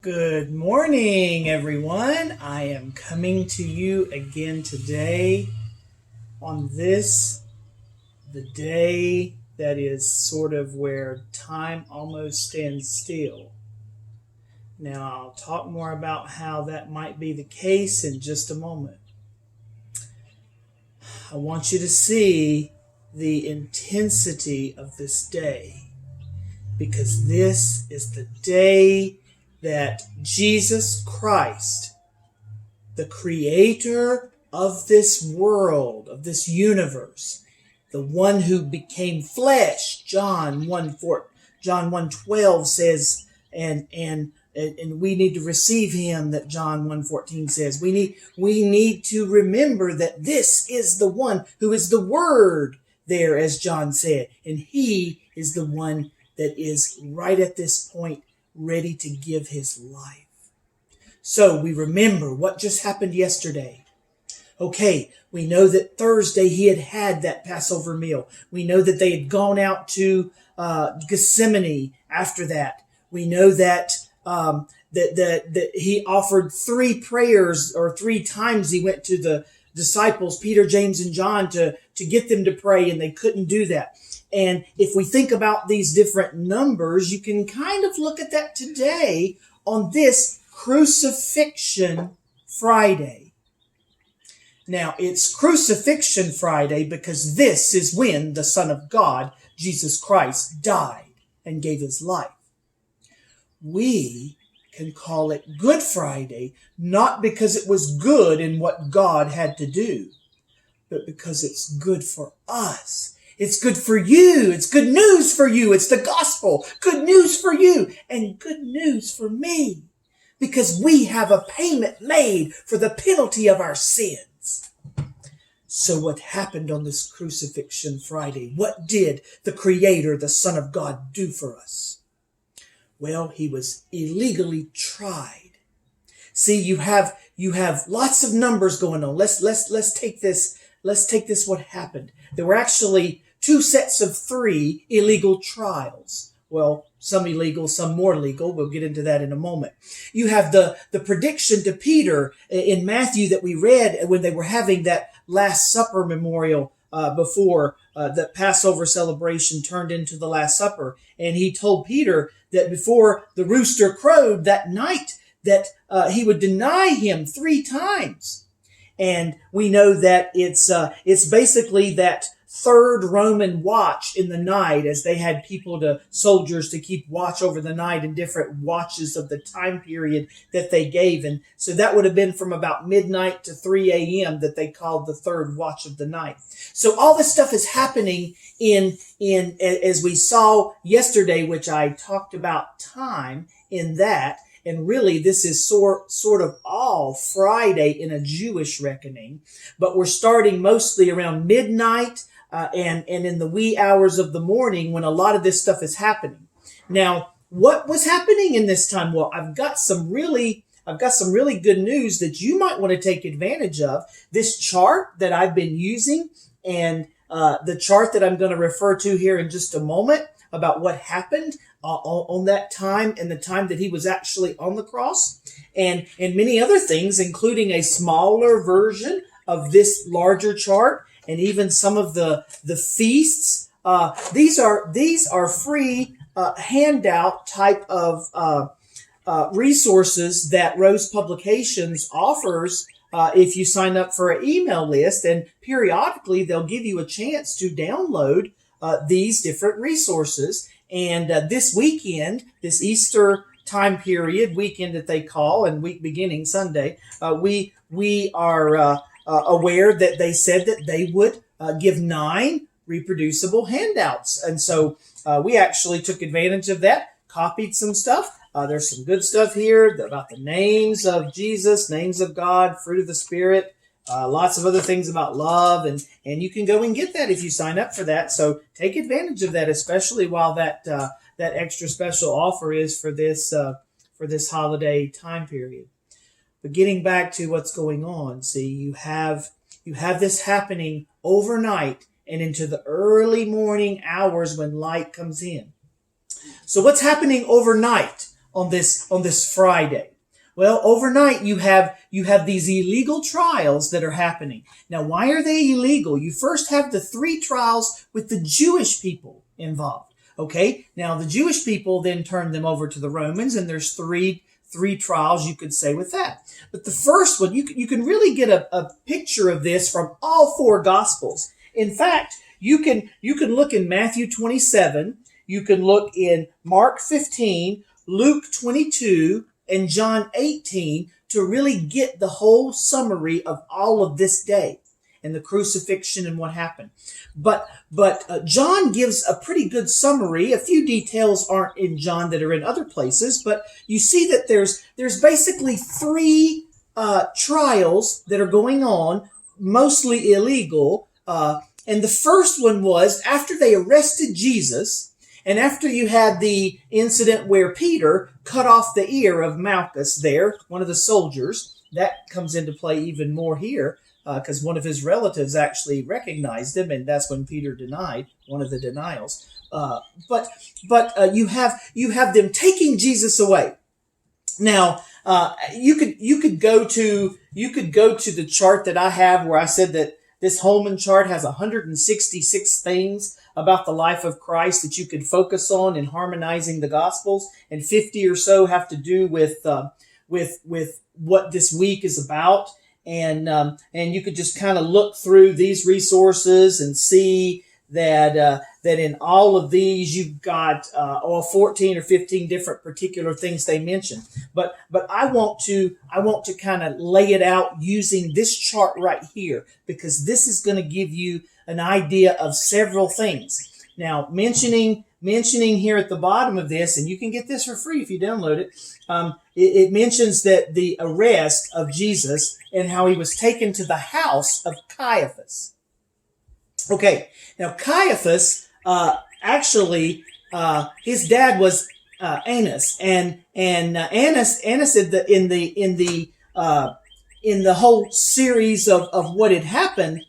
Good morning, everyone. I am coming to you again today on the day that is sort of where time almost stands still. Now, I'll talk more about how that might be the case in just a moment. I want you to see the intensity of this day, because this is the day that Jesus Christ, the creator of this world, of this universe, the one who became flesh, John 1:12 says, and we need to receive him, that John 1:14 says. We need to remember that this is the one who is the Word there, as John said, and he is the one that is right at this point ready to give his life. So we remember what just happened yesterday. Okay, we know that Thursday he had that Passover meal. We know that they had gone out to Gethsemane after that. We know that that he offered three prayers, or three times he went to the disciples, Peter, James, and John, to get them to pray, and they couldn't do that. And if we think about these different numbers, you can kind of look at that today on this Crucifixion Friday. Now, it's Crucifixion Friday because this is when the Son of God, Jesus Christ, died and gave his life. We can call it Good Friday, not because it was good in what God had to do, but because it's good for us. It's good for you. It's good news for you. It's the gospel. Good news for you and good news for me, because we have a payment made for the penalty of our sins. So what happened on this Crucifixion Friday? What did the Creator, the Son of God, do for us? Well, he was illegally tried. See, you have lots of numbers going on. Let's take this. Let's take this. What happened? There were actually two sets of three illegal trials. Well, some illegal, some more legal. We'll get into that in a moment. You have the prediction to Peter in Matthew that we read when they were having that Last Supper memorial before the Passover celebration turned into the Last Supper. And he told Peter that before the rooster crowed that night that he would deny him 3 times. And we know that it's basically that third Roman watch in the night, as they had soldiers to keep watch over the night in different watches of the time period that they gave. And so that would have been from about midnight to 3 a.m. that they called the third watch of the night. So all this stuff is happening in as we saw yesterday, which I talked about time in that. And really, this is sort of all Friday in a Jewish reckoning, but we're starting mostly around midnight and in the wee hours of the morning when a lot of this stuff is happening. Now, what was happening in this time? Well, I've got some really good news that you might want to take advantage of. This chart that I've been using, and the chart that I'm going to refer to here in just a moment about what happened on that time and the time that he was actually on the cross, and many other things, including a smaller version of this larger chart, and even some of the feasts. These are free handout type of resources that Rose Publications offers if you sign up for an email list, and periodically they'll give you a chance to download these different resources. And this weekend, this Easter time period, weekend that they call, and week beginning Sunday, we are aware that they said that they would give 9 reproducible handouts. And so we actually took advantage of that, copied some stuff. There's some good stuff here about the names of Jesus, names of God, fruit of the Spirit, lots of other things about love, and you can go and get that if you sign up for that. So take advantage of that, especially while that extra special offer is for this holiday time period. But getting back to what's going on, see, you have this happening overnight and into the early morning hours when light comes in. So what's happening overnight? on this Friday? Well, overnight you have these illegal trials that are happening. Now, why are they illegal? You first have the 3 trials with the Jewish people involved. Okay, now the Jewish people then turn them over to the Romans, and there's three trials, you could say, with that. But the first one, you can really get a picture of this from all 4 Gospels. In fact, you can look in Matthew 27, you can look in Mark 15, Luke 22, and John 18 to really get the whole summary of all of this day and the crucifixion and what happened. But John gives a pretty good summary. A few details aren't in John that are in other places, but you see that there's basically 3 trials that are going on, mostly illegal. And the first one was after they arrested Jesus, and after you had the incident where Peter cut off the ear of Malchus there, one of the soldiers. That comes into play even more here, because one of his relatives actually recognized him, and that's when Peter denied, one of the denials. But you have them taking Jesus away. Now, you could go to the chart that I have where I said that this Holman chart has 166 things about the life of Christ that you could focus on in harmonizing the Gospels, and 50 or so have to do with what this week is about. And you could just kind of look through these resources and see that in all of these you've got 14 or 15 different particular things they mention. But I want to kind of lay it out using this chart right here, because this is going to give you an idea of several things. Now, mentioning here at the bottom of this, and you can get this for free if you download it, it mentions that the arrest of Jesus and how he was taken to the house of Caiaphas. Okay, now Caiaphas, actually, his dad was Annas, and Annas in the whole series of what had happened,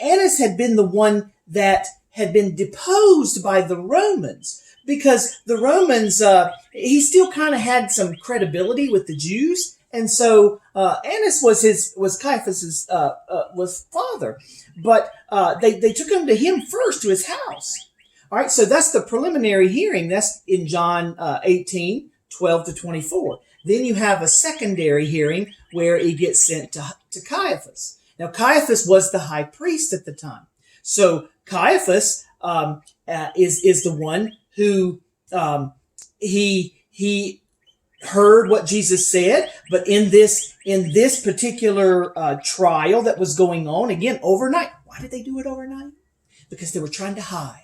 Annas had been the one that had been deposed by the Romans, because the Romans, he still kind of had some credibility with the Jews. And so Annas was Caiaphas's was father, but they took him to him first, to his house. All right, so that's the preliminary hearing. That's in John 18, 12 to 24. Then you have a secondary hearing where he gets sent to Caiaphas. Now, Caiaphas was the high priest at the time. So Caiaphas is the one who he heard what Jesus said, but in this particular trial that was going on, again, overnight. Why did they do it overnight? Because they were trying to hide.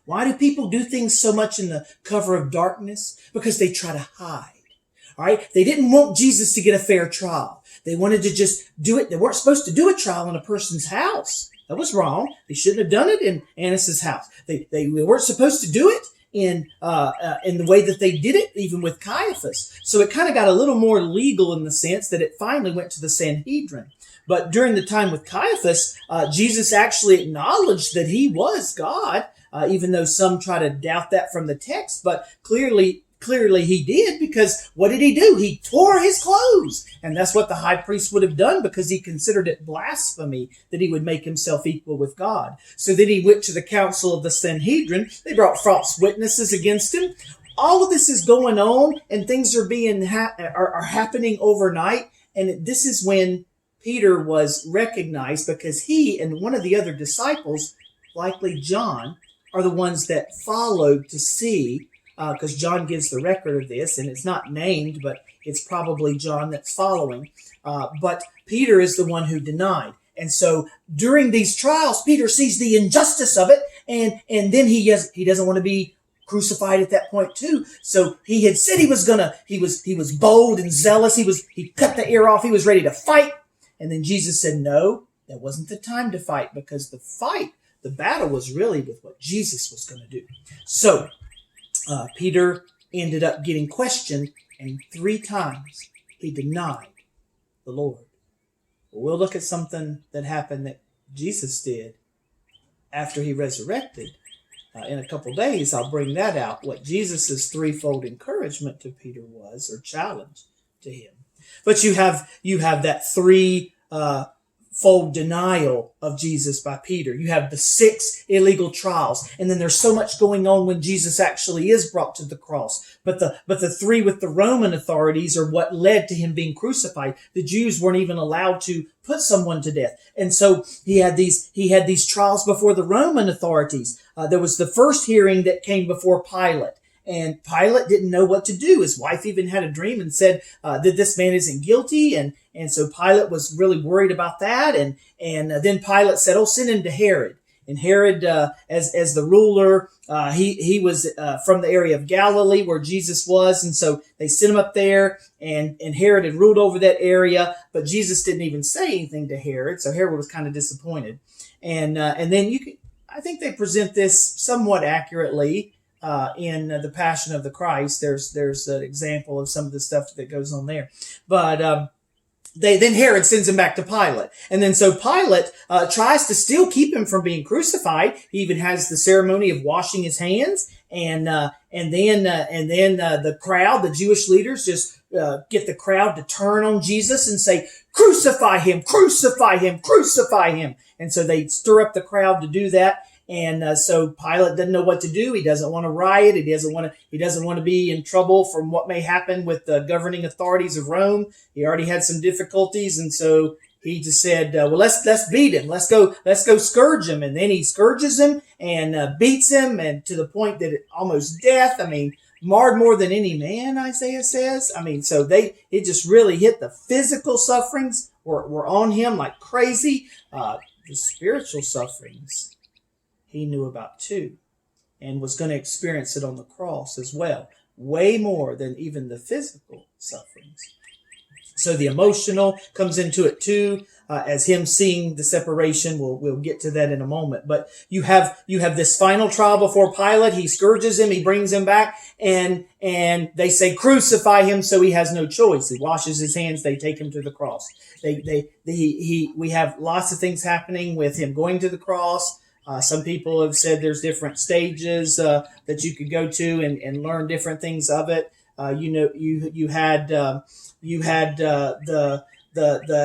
Why do people do things so much in the cover of darkness? Because they try to hide. All right? They didn't want Jesus to get a fair trial. They wanted to just do it. They weren't supposed to do a trial in a person's house. That was wrong. They shouldn't have done it in Annas' house. They weren't supposed to do it in the way that they did it, even with Caiaphas. So it kind of got a little more legal in the sense that it finally went to the Sanhedrin. But during the time with Caiaphas, Jesus actually acknowledged that he was God, even though some try to doubt that from the text. But clearly he did, because what did he do? He tore his clothes. And that's what the high priest would have done, because he considered it blasphemy that he would make himself equal with God. So then he went to the council of the Sanhedrin. They brought false witnesses against him. All of this is going on, and things are are happening overnight. And this is when Peter was recognized, because he and one of the other disciples, likely John, are the ones that followed to see, because John gives the record of this, and it's not named, but it's probably John that's following. But Peter is the one who denied. And so during these trials, Peter sees the injustice of it, and then he doesn't want to be crucified at that point too. So he had said he was bold and zealous. He cut the ear off. He was ready to fight. And then Jesus said, no, that wasn't the time to fight, because the battle was really with what Jesus was going to do. So Peter ended up getting questioned, and 3 times he denied the Lord. We'll look at something that happened that Jesus did after he resurrected, in a couple days, I'll bring that out, what Jesus's threefold encouragement to Peter was, or challenge to him. But you have that fold denial of Jesus by Peter. You have the 6 illegal trials, and then there's so much going on when Jesus actually is brought to the cross. But the 3 with the Roman authorities are what led to him being crucified. The Jews weren't even allowed to put someone to death, and so he had these trials before the Roman authorities. There was the first hearing that came before Pilate. And Pilate didn't know what to do. His wife even had a dream and said that this man isn't guilty. And so Pilate was really worried about that. And then Pilate said, send him to Herod. And Herod, as the ruler, he was from the area of Galilee where Jesus was. And so they sent him up there. And Herod had ruled over that area. But Jesus didn't even say anything to Herod. So Herod was kind of disappointed. And then I think they present this somewhat accurately. In the Passion of the Christ, there's an example of some of the stuff that goes on there. But then Herod sends him back to Pilate, and then so Pilate tries to still keep him from being crucified. He even has the ceremony of washing his hands, and then the crowd, the Jewish leaders, just get the crowd to turn on Jesus and say, "Crucify him! Crucify him! Crucify him!" And so they stir up the crowd to do that. And so Pilate doesn't know what to do. He doesn't want to riot. He doesn't want to be in trouble from what may happen with the governing authorities of Rome. He already had some difficulties, and so he just said, "Well, let's beat him. Let's go scourge him." And then he scourges him and beats him, and to the point that almost death. I mean, marred more than any man, Isaiah says. I mean, so it just really hit. The physical sufferings were on him like crazy. The spiritual sufferings he knew about too, and was going to experience it on the cross as well, way more than even the physical sufferings. So the emotional comes into it too, as him seeing the separation. We'll get to that in a moment. But you have this final trial before Pilate. He scourges him, he brings him back, and they say crucify him. So he has no choice. He washes his hands. They take him to the cross. We have lots of things happening with him going to the cross. Some people have said there's different stages that you could go to and learn different things of it. You had the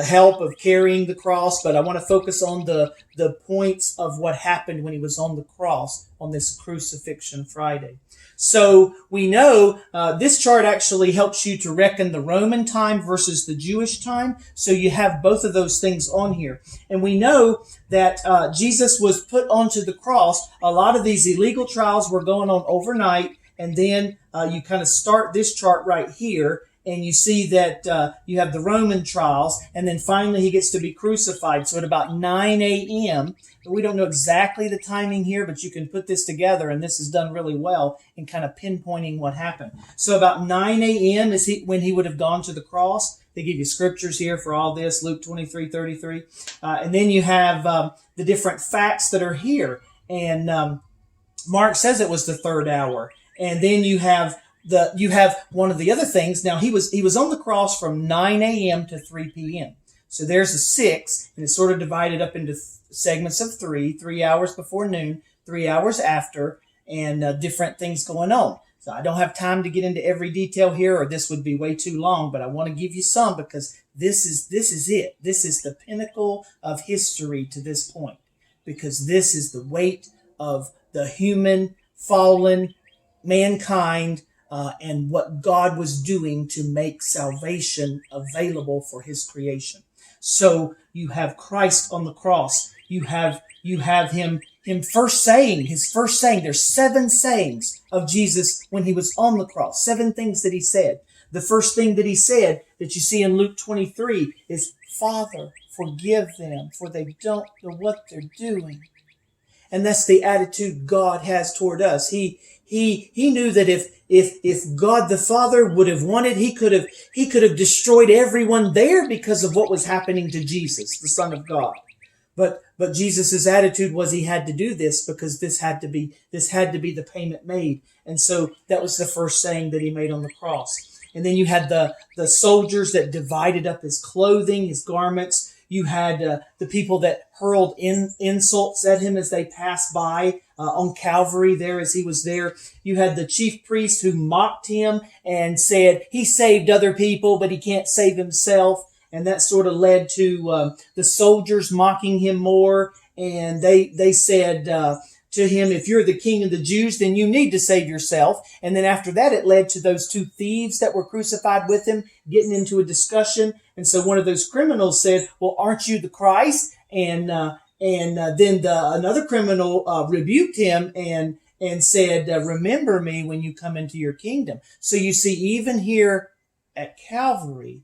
help of carrying the cross, but I want to focus on the points of what happened when he was on the cross on this Crucifixion Friday. So we know this chart actually helps you to reckon the Roman time versus the Jewish time. So you have both of those things on here. And we know that Jesus was put onto the cross. A lot of these illegal trials were going on overnight. And then you kind of start this chart right here. And you see that you have the Roman trials, and then finally he gets to be crucified. So at about 9 a.m., we don't know exactly the timing here, but you can put this together, and this is done really well in kind of pinpointing what happened. So about 9 a.m. is when he would have gone to the cross. They give you scriptures here for all this, Luke 23:33. And then you have the different facts that are here. And Mark says it was the 3rd hour. And then you have one of the other things. Now he was on the cross from 9 a.m. to 3 p.m. So there's a 6, and it's sort of divided up into segments of 3 hours before noon, 3 hours after, and different things going on. So I don't have time to get into every detail here, or this would be way too long, but I want to give you some because this is it. This is the pinnacle of history to this point, because this is the weight of the human fallen mankind and what God was doing to make salvation available for his creation. So you have Christ on the cross. You have him his first saying. There's 7 sayings of Jesus when he was on the cross. 7 things that he said. The first thing that he said that you see in Luke 23 is, "Father, forgive them, for they don't know what they're doing." And that's the attitude God has toward us. He knew that if God the Father would have wanted, he could have destroyed everyone there because of what was happening to Jesus, the Son of God. But Jesus' attitude was he had to do this because this had to be the payment made. And so that was the first saying that he made on the cross. And then you had the soldiers that divided up his clothing, his garments. You had the people that hurled insults at him as they passed by. on Calvary there as he was there. You had the chief priest who mocked him and said he saved other people, but he can't save himself. And that sort of led to the soldiers mocking him more. And they said to him, if you're the king of the Jews, then you need to save yourself. And then after that, it led to those two thieves that were crucified with him getting into a discussion. And so one of those criminals said, well, aren't you the Christ? And then another criminal rebuked him and said, remember me when you come into your kingdom. So you see, even here at Calvary,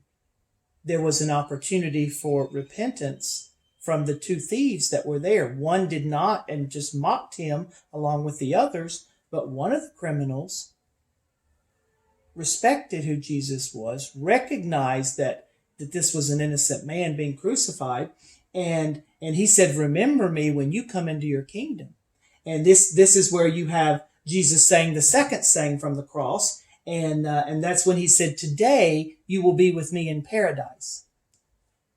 there was an opportunity for repentance from the two thieves that were there. One did not and just mocked him along with the others, but one of the criminals respected who Jesus was, recognized that this was an innocent man being crucified, and he said, remember me when you come into your kingdom. And this is where you have Jesus saying the second saying from the cross, and that's when he said, today you will be with me in paradise.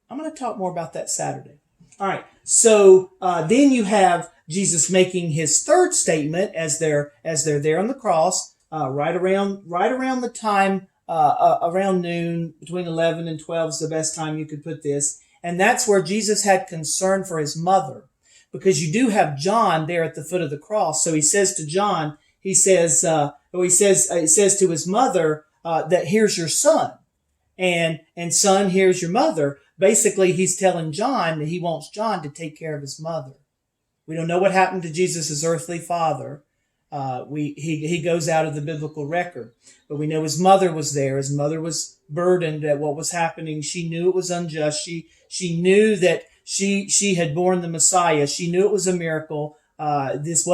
I'm going to talk more about that Saturday. All right. So then you have Jesus making his third statement as they're there on the cross, right around the time around noon, between 11 and 12 is the best time you could put this. And that's where Jesus had concern for his mother, because you do have John there at the foot of the cross. So he says to John, he says to his mother that here's your son, and son, here's your mother. Basically, he's telling John that he wants John to take care of his mother. We don't know what happened to Jesus' earthly father. He goes out of the biblical record, but we know his mother was there. His mother was burdened at what was happening. She knew it was unjust. She knew that she had borne the Messiah. She knew it was a miracle. This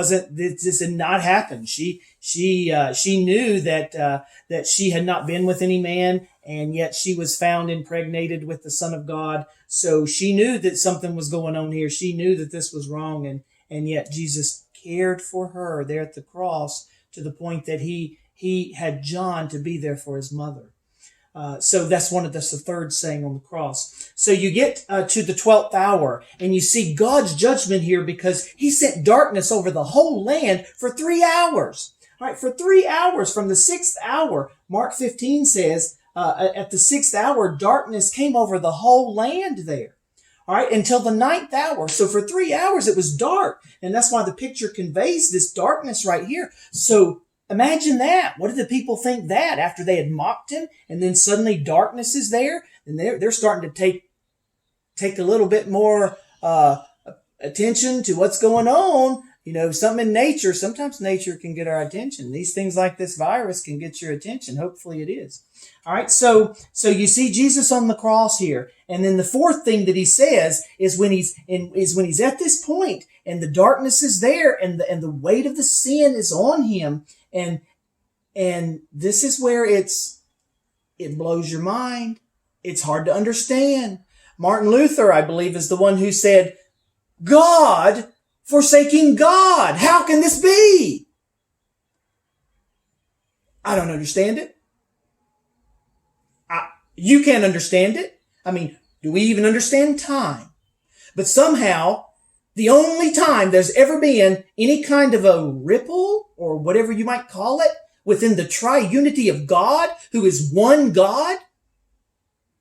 had not happened. She knew that she had not been with any man, and yet she was found impregnated with the Son of God. So she knew that something was going on here. She knew that this was wrong, and yet Jesus cared for her there at the cross to the point that he had John to be there for his mother. So that's the third saying on the cross. So you get to the 12th hour, and you see God's judgment here because he sent darkness over the whole land for 3 hours. All right, for 3 hours from the 6th hour, Mark 15 says, at the 6th hour, darkness came over the whole land there. All right, until the 9th hour. So for 3 hours, it was dark. And that's why the picture conveys this darkness right here. So imagine that. What did the people think that after they had mocked him, and then suddenly darkness is there, and they're starting to take a little bit more attention to what's going on. You know, something in nature. Sometimes nature can get our attention. These things like this virus can get your attention. Hopefully it is. All right. So you see Jesus on the cross here. And then the fourth thing that he says is when he's at this point and the darkness is there and the weight of the sin is on him. And this is where it blows your mind. It's hard to understand. Martin Luther, I believe, is the one who said, God forsaking God. How can this be? I don't understand it. You can't understand it. I mean, do we even understand time? But somehow, the only time there's ever been any kind of a ripple, or whatever you might call it, within the triunity of God, who is one God,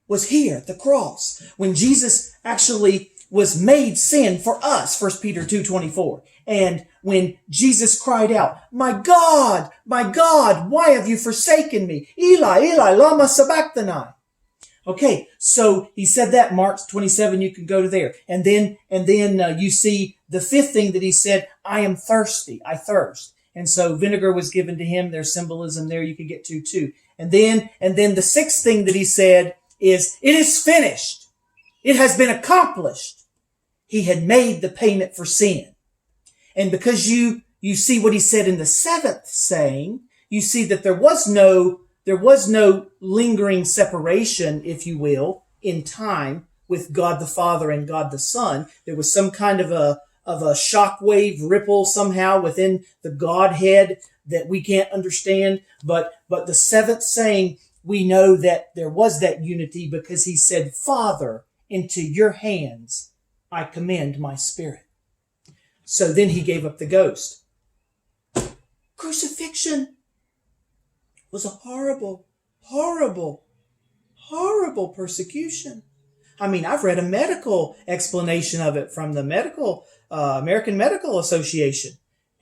was here at the cross, when Jesus actually was made sin for us, 1 Peter 2:24. And when Jesus cried out, my God, why have you forsaken me? Eli, Eli, lama sabachthani. Okay, so he said that, Mark 27, you can go to there. And then you see the fifth thing that he said, I am thirsty, I thirst. And so vinegar was given to him. There's symbolism there you can get to too. And then the sixth thing that he said is, it is finished. It has been accomplished. He had made the payment for sin. And because you see what he said in the seventh saying, you see that there was no lingering separation, if you will, in time with God the Father and God the Son. There was some kind of a shockwave ripple somehow within the Godhead that we can't understand. But the seventh saying, we know that there was that unity because he said, Father, into your hands I commend my spirit. So then he gave up the ghost. Crucifixion was a horrible, horrible, horrible persecution. I mean, I've read a medical explanation of it from the American Medical Association.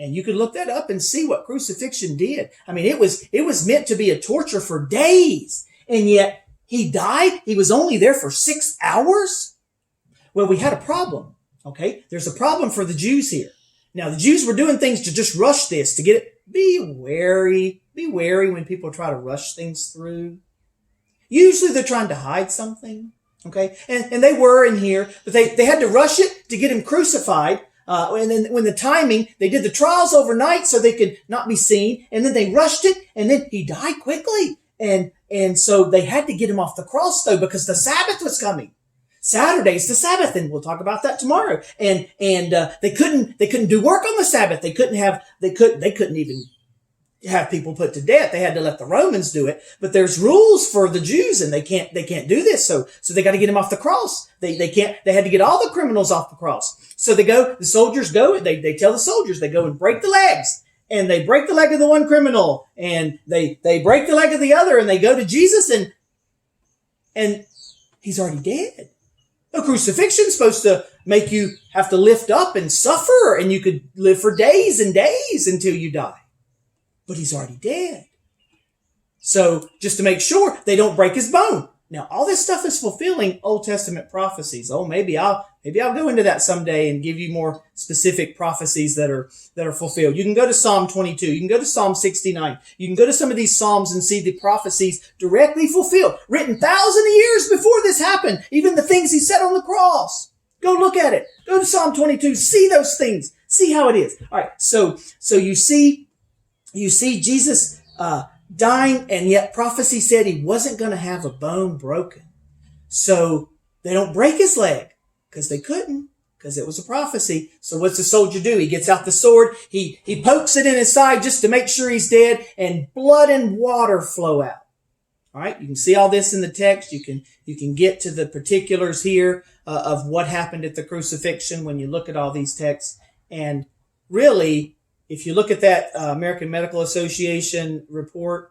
And you could look that up and see what crucifixion did. I mean, it was meant to be a torture for days. And yet he died. He was only there for 6 hours. Well, we had a problem. Okay. There's a problem for the Jews here. Now, the Jews were doing things to just rush this, to get it. Be wary when people try to rush things through. Usually they're trying to hide something. Okay. And they were in here, but they had to rush it to get him crucified. And then when the timing, they did the trials overnight so they could not be seen. And then they rushed it, and then he died quickly. And so they had to get him off the cross though, because the Sabbath was coming. Saturday's the Sabbath, and we'll talk about that tomorrow. And they couldn't do work on the Sabbath. They couldn't even have people put to death. They had to let the Romans do it. But there's rules for the Jews, and they can't do this. So they got to get him off the cross. They had to get all the criminals off the cross. So the soldiers go, they tell the soldiers, they go and break the legs. And they break the leg of the one criminal, and they break the leg of the other, and they go to Jesus, and he's already dead. A crucifixion is supposed to make you have to lift up and suffer, and you could live for days and days until you die. But he's already dead. So just to make sure they don't break his bone. Now, all this stuff is fulfilling Old Testament prophecies. Oh, maybe I'll go into that someday and give you more specific prophecies that are fulfilled. You can go to Psalm 22. You can go to Psalm 69. You can go to some of these Psalms and see the prophecies directly fulfilled, written thousands of years before this happened. Even the things he said on the cross. Go look at it. Go to Psalm 22. See those things. See how it is. All right. So you see Jesus, dying, and yet prophecy said he wasn't going to have a bone broken. So they don't break his leg because they couldn't, because it was a prophecy. So what's the soldier do? He gets out the sword. He pokes it in his side just to make sure he's dead, and blood and water flow out. All right. You can see all this in the text. You can get to the particulars here of what happened at the crucifixion when you look at all these texts. And really, if you look at that American Medical Association report,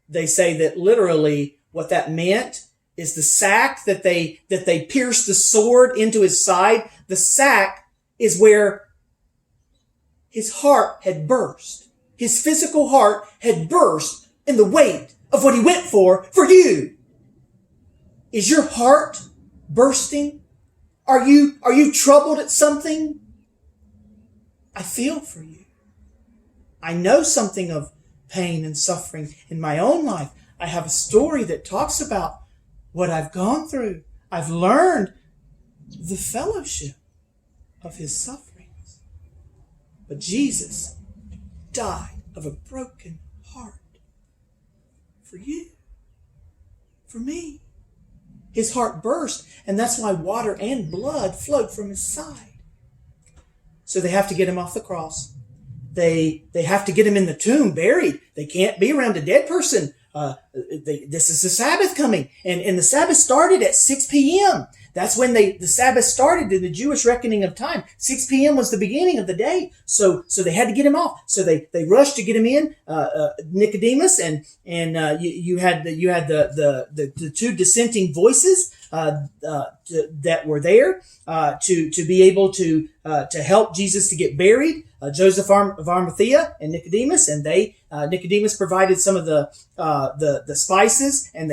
they say that literally what that meant is the sack that they pierced the sword into his side. The sack is where his heart had burst. His physical heart had burst in the weight of what he went for you. Is your heart bursting? Are you troubled at something? I feel for you. I know something of pain and suffering in my own life. I have a story that talks about what I've gone through. I've learned the fellowship of his sufferings. But Jesus died of a broken heart for you, for me. His heart burst, and that's why water and blood flowed from his side. So they have to get him off the cross. They have to get him in the tomb, buried. They can't be around a dead person. This is the Sabbath coming. And the Sabbath started at 6 p.m. That's when the Sabbath started in the Jewish reckoning of time. 6 p.m. was the beginning of the day. So they had to get him off. So they rushed to get him in. Nicodemus and you had the two dissenting voices that were there to be able to help Jesus to get buried. Joseph of Arimathea and Nicodemus, and Nicodemus provided some of the spices, and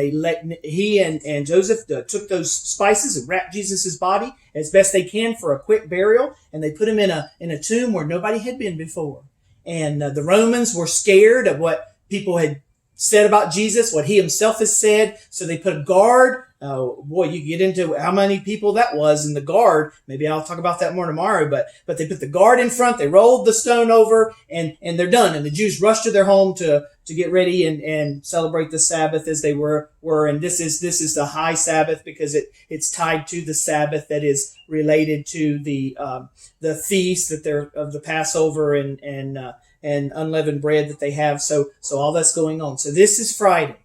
he and Joseph took those spices and wrapped Jesus's body as best they can for a quick burial, and they put him in a tomb where nobody had been before. And the Romans were scared of what people had said about Jesus, what he himself has said, so they put a guard. Boy, you get into how many people that was in the guard. Maybe I'll talk about that more tomorrow, but they put the guard in front, they rolled the stone over, and they're done. And the Jews rushed to their home to get ready and celebrate the Sabbath as they were. And this is the high Sabbath because it's tied to the Sabbath that is related to the feast that they're of the Passover and unleavened bread that they have. So all that's going on. So this is Friday.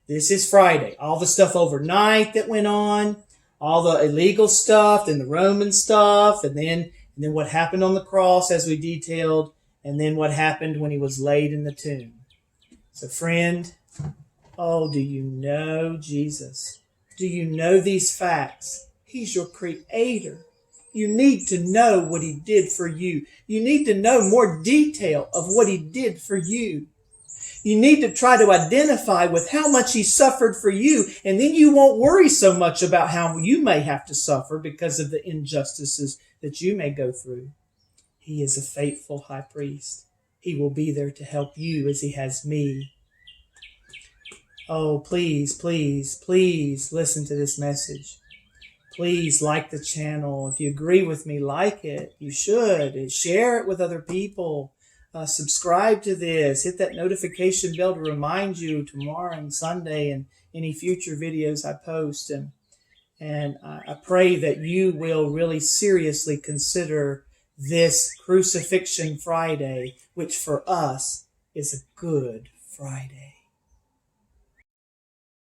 This is Friday. All the stuff overnight that went on, all the illegal stuff, and the Roman stuff, and then what happened on the cross as we detailed, and then what happened when he was laid in the tomb. So friend, oh, do you know Jesus? Do you know these facts? He's your creator. You need to know what he did for you. You need to know more detail of what he did for you. You need to try to identify with how much he suffered for you, and then you won't worry so much about how you may have to suffer because of the injustices that you may go through. He is a faithful high priest. He will be there to help you as he has me. Oh, please, please, please listen to this message. Please like the channel. If you agree with me, like it. You should. Share it with other people. Subscribe to this. Hit that notification bell to remind you tomorrow and Sunday and any future videos I post. And I pray that you will really seriously consider this Crucifixion Friday, which for us is a Good Friday.